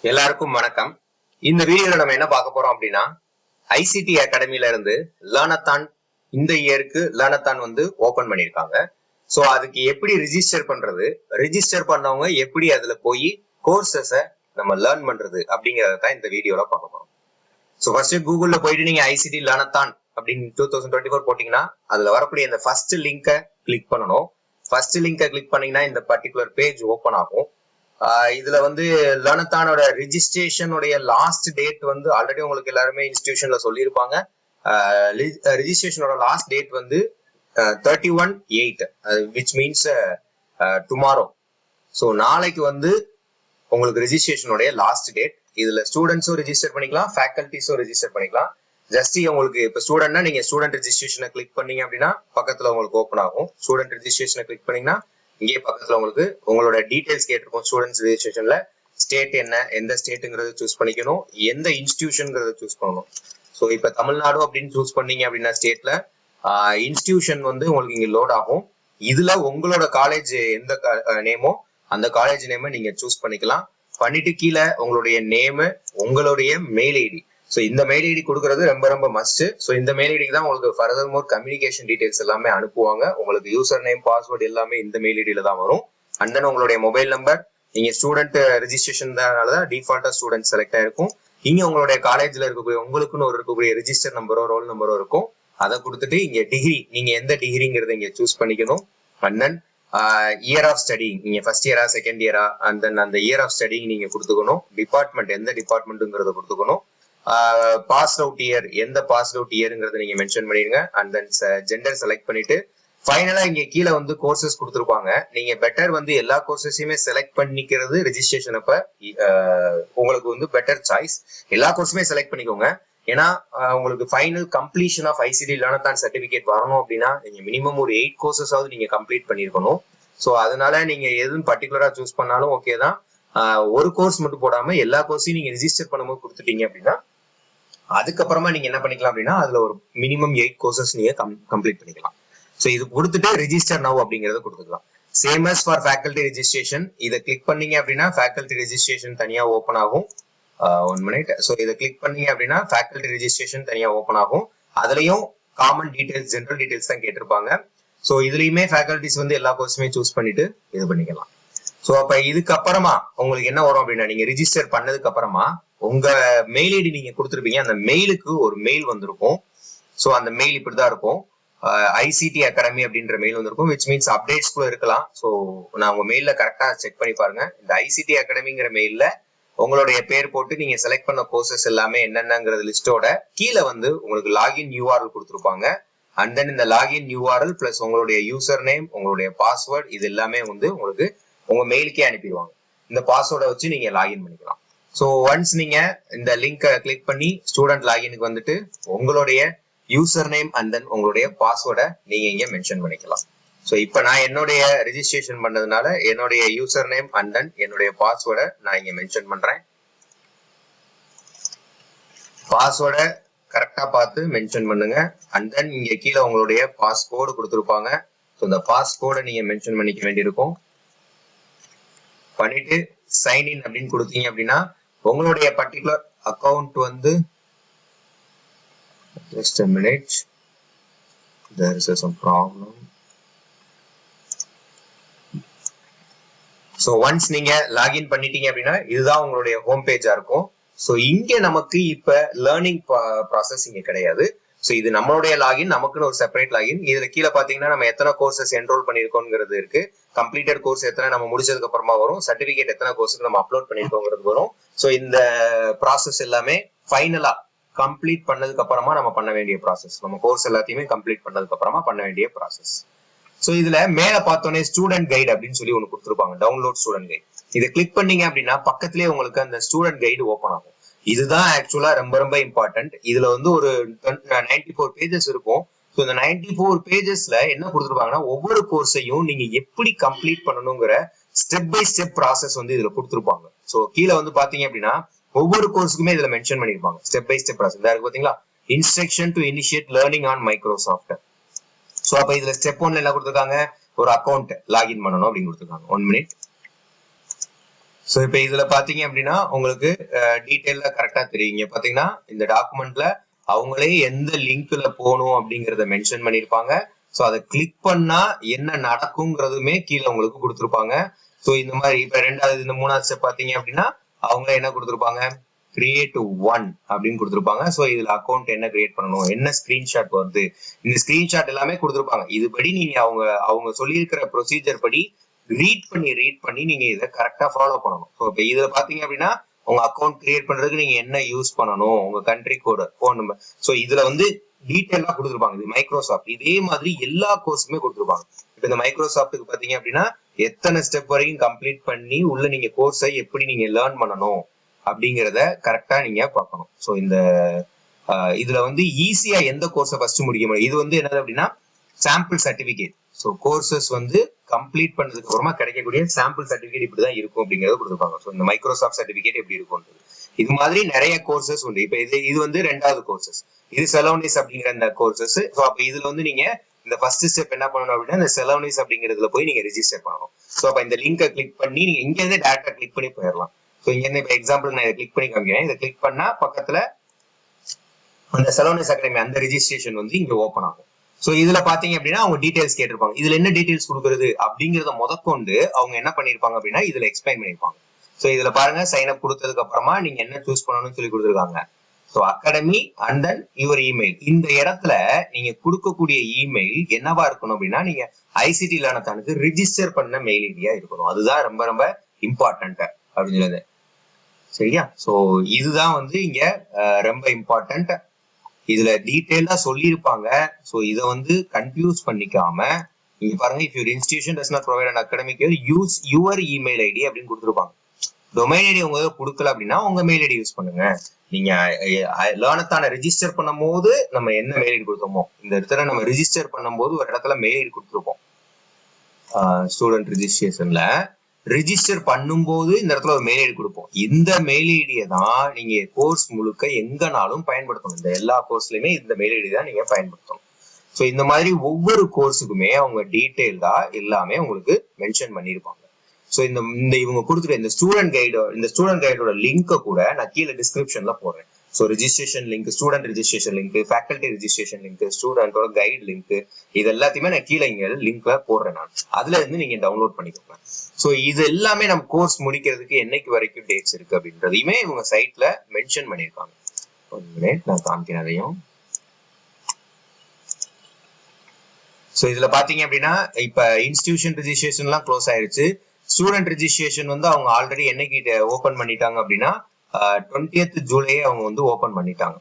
எல்லாருக்கும் வணக்கம். இந்த வீடியோல நம்ம என்ன பார்க்க போறோம் அப்படின்னா, ஐசிடி அகாடமில இருந்து லேர்னத்தான் இந்த இயருக்கு லேர்னத்தான் வந்து ஓபன் பண்ணிருக்காங்க. சோ அதுக்கு எப்படி ரிஜிஸ்டர் பண்றது, ரிஜிஸ்டர் பண்ணவங்க எப்படி அதுல போய் கோர்சஸ நம்ம லேர்ன் பண்றது அப்படிங்கறத தான் இந்த வீடியோல பார்க்க போறோம். சோ ஃபர்ஸ்ட் கூகுள்ல போயிட்டு நீங்க ஐசிடி லேர்னத்தான் அப்படின்னு 2024 போட்டீங்கன்னா அதுல வரக்கூடிய இந்த ஃபர்ஸ்ட் லிங்கை கிளிக் பண்ணணும். ஃபர்ஸ்ட் லிங்கை கிளிக் பண்ணீங்கன்னா இந்த பர்டிகுலர் பேஜ் ஓபன் ஆகும். இதுல வந்து லேர்னத்தானோட ரிஜிஸ்ட்ரேஷனுடைய லாஸ்ட் டேட் வந்து ஆல்ரெடி உங்களுக்கு எல்லாருமே இன்ஸ்டிடியூஷன்ல சொல்லியிருப்பாங்க. ரிஜிஸ்ட்ரேஷனோட லாஸ்ட் டேட் வந்து 31/8 which means டுமாரோ. ஸோ நாளைக்கு வந்து உங்களுக்கு ரிஜிஸ்ட்ரேஷனுடைய லாஸ்ட் டேட். இதுல ஸ்டூடெண்ட்ஸும் ரிஜிஸ்டர் பண்ணிக்கலாம், ஃபேக்கல்டிஸும் ரிஜிஸ்டர் பண்ணிக்கலாம். ஜஸ்ட் உங்களுக்கு இப்ப ஸ்டூடெண்ட்னா நீங்க ஸ்டூடெண்ட் ரிஜிஸ்ட்ரேஷனை கிளிக் பண்ணீங்க அப்படின்னா பக்கத்துல உங்களுக்கு ஓப்பன் ஆகும். ஸ்டூடெண்ட் ரிஜிஸ்ட்ரேஷனை கிளிக் பண்ணீங்கன்னா இங்கே பக்கத்துல உங்களுக்கு உங்களோட டீடைல்ஸ் கேட்டிருக்கும். ஸ்டூடெண்ட்ஸ் ரிஜிஸ்ட்ரேஷன்ல ஸ்டேட் என்ன, எந்த ஸ்டேட்டுங்கிறத சூஸ் பண்ணிக்கணும், எந்த இன்ஸ்டிடியூஷன்ங்கிறத சூஸ் பண்ணணும். ஸோ இப்ப தமிழ்நாடு அப்படின்னு சூஸ் பண்ணீங்க அப்படின்னா ஸ்டேட்ல இன்ஸ்டிடியூஷன் வந்து உங்களுக்கு இங்க லோட் ஆகும். இதுல உங்களோட காலேஜ் எந்த நேமோ அந்த காலேஜ் நேமை நீங்க சூஸ் பண்ணிக்கலாம். பண்ணிட்டு கீழே உங்களுடைய நேமு, உங்களுடைய மெயில் ஐடி. ஸோ இந்த மெயில் ஐடி கொடுக்கறது ரொம்ப ரொம்ப மஸ்ட். ஸோ இந்த மெயில் ஐடிக்கு தான் உங்களுக்கு ஃபர்தர் மோர் கம்யூனிகேஷன் டீடைல்ஸ் எல்லாமே அனுப்புவாங்க. உங்களுக்கு யூசர் நேம், பாஸ்வேர்டு எல்லாமே இந்த மெயில் ஐடியில தான் வரும். அண்ட் தென் உங்களுடைய மொபைல் நம்பர், நீங்க ஸ்டூடெண்ட் ரிஜிஸ்ட்ரேஷன் தான் டிஃபால்ட்டா ஸ்டூடெண்ட் செலக்ட் ஆயிருக்கும். இங்க உங்களுடைய காலேஜ்ல இருக்கக்கூடிய உங்களுக்குன்னு இருக்கக்கூடிய ரிஜிஸ்டர் நம்பரோ ரோல் நம்பரோ இருக்கும். அதை கொடுத்துட்டு இங்க டிகிரி, நீங்க எந்த டிகிரிங்கிறத இங்க சூஸ் பண்ணிக்கணும். And then year of study, நீங்க ஃபர்ஸ்ட் இயரா செகண்ட் இயரா, அண்ட் தென் அந்த இயர் ஆஃப் ஸ்டடி நீங்க கொடுத்துக்கணும். டிபார்ட்மெண்ட் எந்த டிபார்ட்மெண்ட்ங்கிறத கொடுத்துக்கணும். பாஸ் அவுட் இயர், எந்த பாஸ் அவுட் இயர்ங்கிறத நீங்க மென்ஷன் பண்ணிடுங்க. அண்ட் தென் ஜெண்டர் செலக்ட் பண்ணிட்டு ஃபைனலா இங்க கீழே வந்து கோர்சஸ் கொடுத்துருப்பாங்க. நீங்க பெட்டர் வந்து எல்லா கோர்சஸையுமே செலக்ட் பண்ணிக்கிறது ரிஜிஸ்ட்ரேஷன் அப்ப உங்களுக்கு வந்து பெட்டர் சாய்ஸ். எல்லா கோர்ஸுமே செலக்ட் பண்ணிக்கோங்க. ஏன்னா உங்களுக்கு ஃபைனல் கம்ப்ளீஷன் ஆஃப் ஐசிடி லேர்னத்தான் சர்டிபிகேட் வரணும் அப்படின்னா நீங்க மினிமம் ஒரு 8 கோர்சஸாவது நீங்க கம்ப்ளீட் பண்ணிருக்கணும். ஸோ அதனால நீங்க எதுவும் பர்டிகுலரா சூஸ் பண்ணாலும் ஓகே தான். ஒரு கோர்ஸ் மட்டும் போடாம எல்லா கோர்ஸையும் நீங்க ரிஜிஸ்டர் பண்ணும்போது கொடுத்துட்டீங்க அப்படின்னா அதுக்கப்புறமா நீங்க என்ன பண்ணிக்கலாம் அப்படின்னா அதுல ஒரு மினிமம் 8 கோர்சஸ் நீங்க கம்ப்ளீட் பண்ணிக்கலாம். ஸோ இது கொடுத்துட்டு ரிஜிஸ்டர் நவ் அப்படிங்கறத கொடுத்துக்கலாம். Same as for faculty registration. இதை கிளிக் பண்ணீங்க அப்படின்னா ஃபேக்கல்டி ரிஜிஸ்ட்ரேஷன் தனியா ஓப்பன் ஆகும். 1 minute. ஸோ இதை கிளிக் பண்ணீங்க அப்படின்னா ஃபேக்கல்டி ரிஜிஸ்ட்ரேஷன் தனியா ஓப்பன் ஆகும். அதுலயும் காமன் டீடைல்ஸ், ஜெனரல் டீடைல்ஸ் தான் கேட்டிருப்பாங்க. ஸோ இதுலயுமே ஃபேக்கல்டிஸ் வந்து எல்லா கோர்ஸுமே சூஸ் பண்ணிட்டு இது பண்ணிக்கலாம். ஸோ அப்ப இதுக்கு அப்புறமா உங்களுக்கு என்ன வரும் அப்படின்னா நீங்க ரிஜிஸ்டர் பண்ணதுக்கு அப்புறமா உங்க மெயில் ஐடி நீங்க கொடுத்துருப்பீங்க. அந்த மெயிலுக்கு ஒரு மெயில் வந்திருக்கும். ஸோ அந்த மெயில் இப்படிதான் இருக்கும். ஐசிடி அகாடமி அப்படின்ற மெயில் வந்திருக்கும். விச் மீன்ஸ் அப்டேட்ஸ் கூட இருக்கலாம். ஸோ நான் உங்க மெயில கரெக்டா செக் பண்ணி பாருங்க. இந்த ஐசிடி அகாடமிங்கிற மெயில்ல உங்களுடைய பேர் போட்டு நீங்க செலக்ட் பண்ண கோர்சஸ் எல்லாமே என்னென்னங்கிறது லிஸ்டோட கீழே வந்து உங்களுக்கு லாகின் யூஆர்எல் கொடுத்துருப்பாங்க. அண்ட் தென் இந்த லாகின் யூஆர்எல் பிளஸ் உங்களுடைய யூசர் நேம், உங்களுடைய பாஸ்வேர்ட், இது எல்லாமே வந்து உங்களுக்கு உங்க மெயிலுக்கே அனுப்பிடுவாங்க. இந்த பாஸ்வேர்டை வச்சு நீங்க லாகின் பண்ணிக்கலாம். ஸோ ஒன்ஸ் நீங்க இந்த லிங்கை கிளிக் பண்ணி ஸ்டூடெண்ட் லாகினுக்கு வந்துட்டு உங்களுடைய யூசர் நேம் அண்ட் தென் உங்களுடைய பாஸ்வேர்டை நீங்க இங்க மென்ஷன் பண்ணிக்கலாம். ஸோ இப்போ நான் என்னுடைய ரிஜிஸ்ட்ரேஷன் பண்ணதுனால என்னுடைய யூசர் நேம் அண்ட் தென் என்னுடைய பாஸ்வேர்டை நான் இங்க மென்ஷன் பண்றேன். பாஸ்வேர்டை கரெக்டா பார்த்து மென்ஷன் பண்ணுங்க. அண்ட் தென் இங்க கீழே உங்களுடைய பாஸ்கோடு கொடுத்துருப்பாங்க. ஸோ இந்த பாஸ்கோடை நீங்க மென்ஷன் பண்ணிக்க வேண்டியிருக்கும். பண்ணிட்டு சைன் இன் அப்படின்னு கொடுத்தீங்க அப்படின்னா உங்களுடைய பர்டிகுலர் அக்கௌண்ட் வந்து just a minute, there is some problem. So once நீங்க லாகின் பண்ணிட்டீங்க அப்படின்னா இதுதான் உங்களுடைய ஹோம் பேஜா இருக்கும். ஸோ இங்க நமக்கு இப்ப லேர்னிங் ப்ராசஸ் இங்க கிடையாது. ஸோ இது நம்மளுடைய லாகின், நமக்குன்னு ஒரு செப்பரேட் லாகின். இதுல கீழே பாத்தீங்கன்னா நம்ம எத்தனை கோர்சஸ் என்ரோல் பண்ணிருக்கோங்கிறது இருக்கு. கம்ப்ளீட்டட் கோர்ஸ் எத்தனை நம்ம முடிச்சதுக்கு அப்புறமா வரும். சர்டிபிகேட் எத்தனை கோர்ஸுக்கு நம்ம அப்லோட் பண்ணிருக்கோங்கிறது வரும். ஸோ இந்த ப்ராசஸ் எல்லாமே ஃபைனலா கம்ப்ளீட் பண்ணதுக்கு அப்புறமா நம்ம பண்ண வேண்டிய ப்ராசஸ். நம்ம கோர்ஸ் எல்லாத்தையுமே கம்ப்ளீட் பண்ணதுக்கு அப்புறமா பண்ண வேண்டிய ப்ராசஸ். சோ இதுல மேல பார்த்தோன்னே ஸ்டூடெண்ட் கைடு அப்படின்னு சொல்லி ஒன்னு கொடுத்துருப்பாங்க, டவுன்லோட் ஸ்டூடெண்ட் கைடு. இதை கிளிக் பண்ணீங்க அப்படின்னா பக்கத்திலேயே உங்களுக்கு அந்த ஸ்டூடெண்ட் கைடு ஓப்பன் ஆகும். இதுதான் ஆக்சுவலா ரொம்ப ரொம்ப இம்பார்ட்டன்ட். இதுல வந்து ஒரு 94 பேஜஸ் இருக்கும். ஸோ இந்த 94 பேஜஸ்ல என்ன கொடுத்துருப்பாங்கன்னா ஒவ்வொரு கோர்ஸையும் நீங்க எப்படி கம்ப்ளீட் பண்ணணுங்கிற ஸ்டெப் பை ஸ்டெப் ப்ராசஸ் வந்து இதுல கொடுத்துருப்பாங்க. ஸோ கீழே வந்து பாத்தீங்க அப்படின்னா ஒவ்வொரு கோர்ஸுக்குமே இதுல மென்ஷன் பண்ணிருப்பாங்க ஸ்டெப் பை ஸ்டெப் ப்ராசஸ். இருக்கு பாத்தீங்களா, instruction to initiate learning on Microsoft. So அப்ப இதுல ஸ்டெப் 1 என்ன கொடுத்துருக்காங்க, ஒரு அக்கௌண்ட் லாகின் பண்ணணும் அப்படின்னு கொடுத்துருக்காங்க. 1 minute. ஸோ இப்போ இதுல பாத்தீங்க அப்படின்னா உங்களுக்கு டீட்டெயிலா கரெக்டா தெரியுங்க. பாத்தீங்கன்னா இந்த டாக்குமெண்ட்ல அவங்களே எந்த லிங்க்ல போகணும் அப்படிங்கறத மென்ஷன் பண்ணிருப்பாங்க. ஸோ அதை கிளிக் பண்ணா என்ன நடக்குங்கிறதுமே கீழே உங்களுக்கு கொடுத்துருப்பாங்க. ஸோ இந்த மாதிரி இப்ப ரெண்டாவது இந்த மூணாவது ஸ்டெப் பாத்தீங்க அப்படின்னா அவங்க என்ன கொடுத்துருப்பாங்க, கிரியேட் ஒன் அப்படின்னு கொடுத்துருப்பாங்க. ஸோ இதுல அக்கௌண்ட் என்ன கிரியேட் பண்ணணும், என்ன ஸ்கிரீன்ஷாட் வருது, இந்த ஸ்கிரீன்ஷாட் எல்லாமே கொடுத்துருப்பாங்க. இதுபடி நீங்க அவங்க சொல்லியிருக்கிற ப்ரொசீஜர் படி ரீட் பண்ணி நீங்க இதை கரெக்டா ஃபாலோ பண்ணணும். ஸோ இப்போ இதுல பாத்தீங்க அப்படின்னா உங்க அக்கௌண்ட் கிரியேட் பண்றதுக்கு நீங்க என்ன யூஸ் பண்ணணும், உங்க கண்ட்ரி கோடு, போன் நம்பர். ஸோ இதுல வந்து டீட்டெயிலா கொடுத்துருப்பாங்க. இது மைக்ரோசாஃப்ட் இதே மாதிரி எல்லா கோர்ஸுமே கொடுத்துருப்பாங்க. இப்ப இந்த மைக்ரோசாஃப்ட்டுக்கு பாத்தீங்க அப்படின்னா எத்தனை ஸ்டெப் வரைக்கும் கம்ப்ளீட் பண்ணி உள்ள நீங்க கோர்ஸை எப்படி நீங்க லேர்ன் பண்ணணும் அப்படிங்கிறத கரெக்டா நீங்க பார்க்கணும். ஸோ இந்த இதுல வந்து ஈஸியா எந்த கோர்ஸை ஃபர்ஸ்ட் முடிக்க முடியும். இது வந்து என்னது அப்படின்னா சாம்பிள் சர்டிபிகேட். ஸோ கோர்சஸ் வந்து கம்ப்ளீட் பண்ணதுக்கு அப்புறமா கிடைக்கக்கூடிய சாம்பிள் சர்டிபிகேட் இப்படிதான் இருக்கும் அப்படிங்கறத கொடுத்துருப்பாங்க. ஸோ இந்த மைக்ரோசாஃப்ட் சர்டிபிகேட் எப்படி இருக்கும், இது மாதிரி நிறைய கோர்சஸ் உண்டு. இப்ப இது வந்து ரெண்டாவது கோர்சஸ், இது செலோனிஸ் அப்படிங்கிற இந்த கோர்சஸ். ஸோ அப்ப இதுல வந்து நீங்க இந்த ஃபர்ஸ்ட் ஸ்டெப் என்ன பண்ணணும் அப்படின்னா இந்த செலோனிஸ் அப்படிங்கிறதுல போய் நீங்க ரெஜிஸ்டர் பண்ணணும். ஸோ அப்ப இந்த லிங்கை கிளிக் பண்ணி நீங்க இங்க இருந்து டேரக்டா கிளிக் பண்ணி போயிடலாம். ஸோ இங்க இருந்து இப்ப எக்ஸாம்பிள் நான் இதை கிளிக் பண்ணி காமிக்கிறேன். இதை கிளிக் பண்ணா பக்கத்துல அந்த செலோனிஸ் அகாடமி அந்த ரெஜிஸ்ட்ரேஷன் வந்து இங்க ஓப்பன் ஆகும். சோ இதுல பாத்தீங்க அப்படின்னா அவங்க டீடைல்ஸ் கேட்டிருப்பாங்க. இதுல என்ன டீடைல்ஸ் கொடுக்குறது அப்படிங்கறத முதற்கொண்டு அவங்க என்ன பண்ணிருப்பாங்க அப்படின்னா இதுல எக்ஸ்பிளைன் பண்ணிருப்பாங்க. சோ இதுல பாருங்க சைன் அப் கொடுத்ததுக்கு அப்புறமா நீங்க என்ன சூஸ் பண்ணணும்னு சொல்லி கொடுத்துருக்காங்க. So academy and then your email. இந்த இடத்துல நீங்க கொடுக்கக்கூடிய இமெயில் என்னவா இருக்கணும் அப்படின்னா நீங்க ஐசிடி லேர்னத்தானுக்கு ரிஜிஸ்டர் பண்ண மெயில் ஐடியா இருக்கணும். அதுதான் ரொம்ப ரொம்ப இம்பார்ட்டன்ட் அப்படின்னு சொல்லுது. சரியா? சோ இதுதான் வந்து இங்க ரொம்ப இம்பார்ட்டன்ட். இதுல டீடைலா சொல்லியிருப்பாங்க. சோ இதை வந்து கன்ஃபியூஸ் பண்ணிக்காம நீங்க பாருங்க, if your institution does not provide an academic year use your email ID அப்படின்னு கொடுத்துருப்பாங்க. டொமைன் ஐடி உங்க கொடுக்கல அப்படின்னா உங்க மெயில் ஐடி யூஸ் பண்ணுங்க. நீங்க லேர்னத்தான ரெஜிஸ்டர் பண்ணும் போது நம்ம என்ன மெயில் ஐடி கொடுத்தோமோ இந்த இடத்துல நம்ம ரெஜிஸ்டர் பண்ணும்போது ஒரு இடத்துல மெயில் ஐடி கொடுத்துருப்போம். ஸ்டூடெண்ட் ரெஜிஸ்ட்ரேஷன்ல ரிஜிஸ்டர் பண்ணும்போது இந்த இடத்துல ஒரு மெயில் ஐடி கொடுப்போம். இந்த மெயில் ஐடியை தான் நீங்க கோர்ஸ் முழுக்க எங்கனாலும் பயன்படுத்தணும். இந்த எல்லா கோர்ஸ்லயுமே இந்த மெயில் ஐடி தான் நீங்க பயன்படுத்தணும். ஸோ இந்த மாதிரி ஒவ்வொரு கோர்ஸுக்குமே அவங்க டீட்டெயில்டா எல்லாமே உங்களுக்கு மென்ஷன் பண்ணியிருப்பாங்க. ஸோ இந்த இவங்க கொடுத்துருக்க இந்த ஸ்டூடெண்ட் கைடோட லிங்கை கூட நான் கீழே டிஸ்கிரிப்ஷன்ல போடுறேன். So registration link, student registration link, faculty registration link, ஸ்டூடெண்டோட கைடு லிங்க், இது எல்லாத்தையுமே நான் கீழே இங்க லிங்க்ல போடுறேன். நான் அதுல இருந்து நீங்க டவுன்லோட் பண்ணிக்கோங்க. ஸோ இது எல்லாமே நம்ம கோர்ஸ் முடிக்கிறதுக்கு என்னைக்கு வரைக்கும் டேட்ஸ் இருக்கு அப்படின்றதையுமே இவங்க சைட்ல மென்ஷன் பண்ணிருக்காங்க. நான் காமிக்கிறேன் அதையும். ஸோ இதுல பாத்தீங்க அப்படின்னா இப்ப இன்ஸ்டிடியூஷன் ரெஜிஸ்ட்ரேஷன் எல்லாம் க்ளோஸ் ஆயிருச்சு. ஸ்டூடெண்ட் ரெஜிஸ்ட்ரேஷன் வந்து அவங்க ஆல்ரெடி என்னைக்கு ஓபன் பண்ணிட்டாங்க அப்படின்னா 20th ஜூலை அவங்க வந்து ஓபன் பண்ணிட்டாங்க.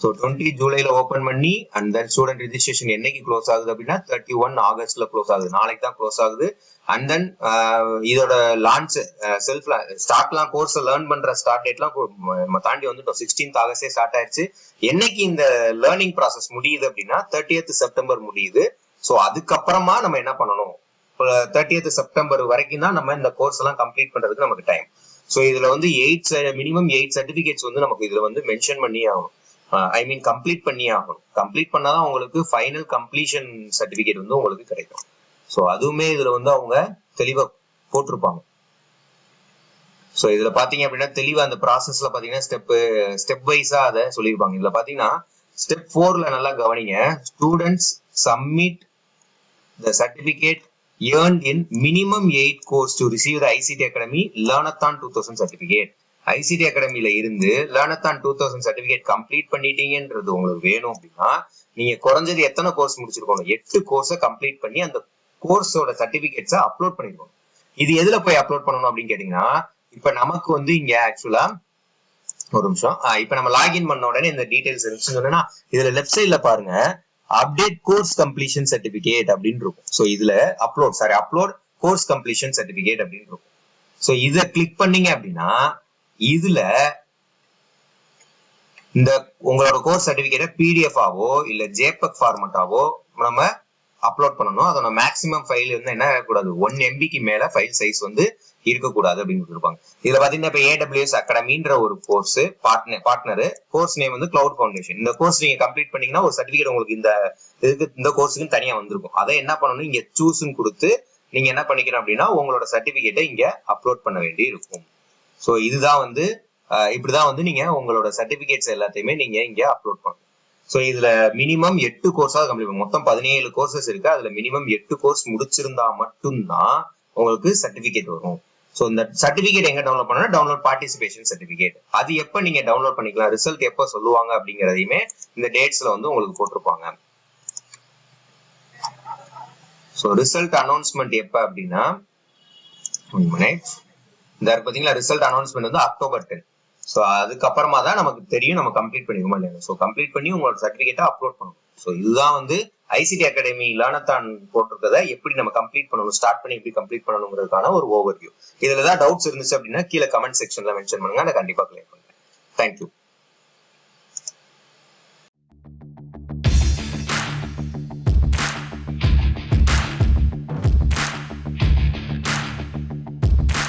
ஸோ 20 ஜூலைல ஓபன் பண்ணி அண்ட் தென் ஸ்டூடெண்ட் ரெஜிஸ்ட்ரேஷன் என்னைக்கு க்ளோஸ் ஆகுது அப்படின்னா 31 ஆகஸ்ட்ல க்ளோஸ் ஆகுது. நாளைக்கு தான் க்ளோஸ் ஆகுது. அண்ட் தென் இதோட லான்ச் செல்ஃப் ஸ்டார்ட்லாம் கோர்ஸ் லேர்ன் பண்ற ஸ்டார்ட் டேட்லாம் தாண்டி வந்து 16th ஆகஸ்டே ஸ்டார்ட் ஆயிடுச்சு. என்னைக்கு இந்த லேர்னிங் ப்ராசஸ் முடியுது அப்படின்னா 30th செப்டம்பர் முடியுது. ஸோ அதுக்கப்புறமா நம்ம என்ன பண்ணணும், 30th செப்டம்பர் வரைக்கும் தான் நம்ம இந்த கோர்ஸ் எல்லாம் கம்ப்ளீட் பண்றதுக்கு நமக்கு டைம். ஸோ இதுல வந்து மினிமம் 8 சர்டிபிகேட்ஸ் வந்து நமக்கு இதுல வந்து மென்ஷன் பண்ணி ஆகணும். ஐ மீன் கம்ப்ளீட் பண்ணி ஆகணும். கம்ப்ளீட் பண்ணாதான் உங்களுக்கு ஃபைனல் கம்ப்ளீஷன் சர்டிபிகேட் வந்து உங்களுக்கு கிடைக்கும். ஸோ அதுவுமே இதுல வந்து அவங்க தெளிவா போட்டிருப்பாங்க. ஸோ இதுல பாத்தீங்க அப்படின்னா தெளிவா அந்த ப்ராசஸ்ல பாத்தீங்கன்னா ஸ்டெப் வைஸா அதை சொல்லியிருப்பாங்க. இதுல பாத்தீங்கன்னா ஸ்டெப் 4ல நல்லா கவனிங்க. Students submit the certificate earned in minimum 8 course to receive the ICT Academy Learnathon 2000 certificate. ICT Academyல இருந்து Learnathon 2000 certificate கம்ப்ளீட் பண்ணிட்டீங்கன்றது உங்களுக்கு வேணும் அப்படின்னா நீங்க குறைஞ்சது எத்தனை கோர்ஸ் முடிச்சிருக்கணும், 8 கோர்ஸை கம்ப்ளீட் பண்ணி அந்த கோர்ஸோட சர்டிபிகேட்ஸை அப்லோட் பண்ணிருக்கணும். இது எதுல போய் அப்லோட் பண்ணணும் அப்படின்னு கேட்டீங்கன்னா இப்ப நமக்கு வந்து இங்க ஆக்சுவலா ஒரு நிமிஷம், இப்ப நம்ம லாகின் பண்ண உடனே இந்த டீடைல்ஸ் இருந்துச்சுன்னா இதுல லெஃப்ட் சைட்ல பாருங்க அப்டேட் கோர்ஸ் கம்ப்ளீஷன் சர்டிபிகேட் அப்படின்னு இருக்கும். ஸோ இதுல அப்லோட் கோர்ஸ் கம்ப்ளீஷன் சர்டிபிகேட் அப்படின்னு இருக்கும். ஸோ இதை கிளிக் பண்ணீங்க அப்படின்னா இதுல இந்த உங்களோட கோர்ஸ் சர்டிபிகேட்டை பிடிஎஃப் ஆவோ இல்ல ஜேபக் ஃபார்மட்டாவோ நம்ம அப்லோட் பண்ணணும். அதோட மேக்ஸிமம் ஃபைல் வந்து என்ன இருக்கக்கூடாது, 1 MBக்கு மேல ஃபைல் சைஸ் வந்து இருக்கக்கூடாது அப்படின்னு கொடுத்துருப்பாங்க. இதுல பாத்தீங்கன்னா இப்ப AWS அகாடமின்ற ஒரு கோர்ஸ் பார்ட்னர் கோர்ஸ் நேம் வந்து கிளவுட் ஃபவுண்டேஷன். இந்த கோர்ஸ் நீங்க கம்ப்ளீட் பண்ணீங்கன்னா ஒரு சர்டிபிகேட் உங்களுக்கு இந்த கோர்ஸுக்கு தனியா வந்திருக்கும். அதை என்ன பண்ணணும், இங்க சூஸ்ன்னு கொடுத்து நீங்க என்ன பண்ணிக்கணும் அப்படின்னா உங்களோட சர்டிபிகேட்டை இங்க அப்லோட் பண்ண வேண்டி இருக்கும். ஸோ இதுதான் வந்து இப்படிதான் வந்து நீங்க உங்களோட சர்டிபிகேட்ஸ் எல்லாத்தையுமே நீங்க இங்க அப்லோட் பண்ணணும். ஸோ இதுல மினிமம் 8 கோர்ஸாவது கம்ப்ளீட் பண்ணும். மொத்தம் 17 கோர்சஸ் இருக்கு. அதுல மினிமம் 8 கோர்ஸ் முடிச்சிருந்தா மட்டும்தான் உங்களுக்கு சர்டிபிகேட் வரும். ஸோ இந்த சர்டிபிகேட் எங்க டவுன்லோட் பண்ணா டவுன்லோட் பார்ட்டிசிபேஷன் சர்டிபிகேட். அது எப்ப நீங்க டவுன்லோட் பண்ணிக்கலாம், ரிசல்ட் எப்ப சொல்லுவாங்க அப்படிங்கறதையுமே இந்த டேட்ஸ்ல வந்து உங்களுக்கு போட்டிருப்பாங்க. ஸோ ரிசல்ட் அனௌன்ஸ்மெண்ட் எப்ப அப்படின்னா இந்த பாத்தீங்களா ரிசல்ட் அனௌன்ஸ்மெண்ட் வந்து October 10. ஸோ அதுக்கப்புறமா தான் நமக்கு தெரியும் நம்ம கம்ப்ளீட் பண்ணிருக்கோமா இல்லையா. ஸோ கம்ப்ளீட் பண்ணி உங்களோட சர்டிபிகேட்டை அப்லோட் பண்ணணும். ஸோ இதுதான் வந்து ஐசிடி அகாடமி லேர்னத்தான் போட்டிருக்கதை எப்படி நம்ம கம்ப்ளீட் பண்ணணும், ஸ்டார்ட் பண்ணி எப்படி கம்ப்ளீட் பண்ணணுங்கிறதுக்கான ஒரு ஓவர்வியூ. இதுல ஏதாவது டவுட்ஸ் இருந்துச்சு அப்படின்னா கீழே கமெண்ட் செக்ஷன்ல மென்ஷன் பண்ணுங்க, நான் கண்டிப்பா கிளியர் பண்றேன். தேங்க்யூ.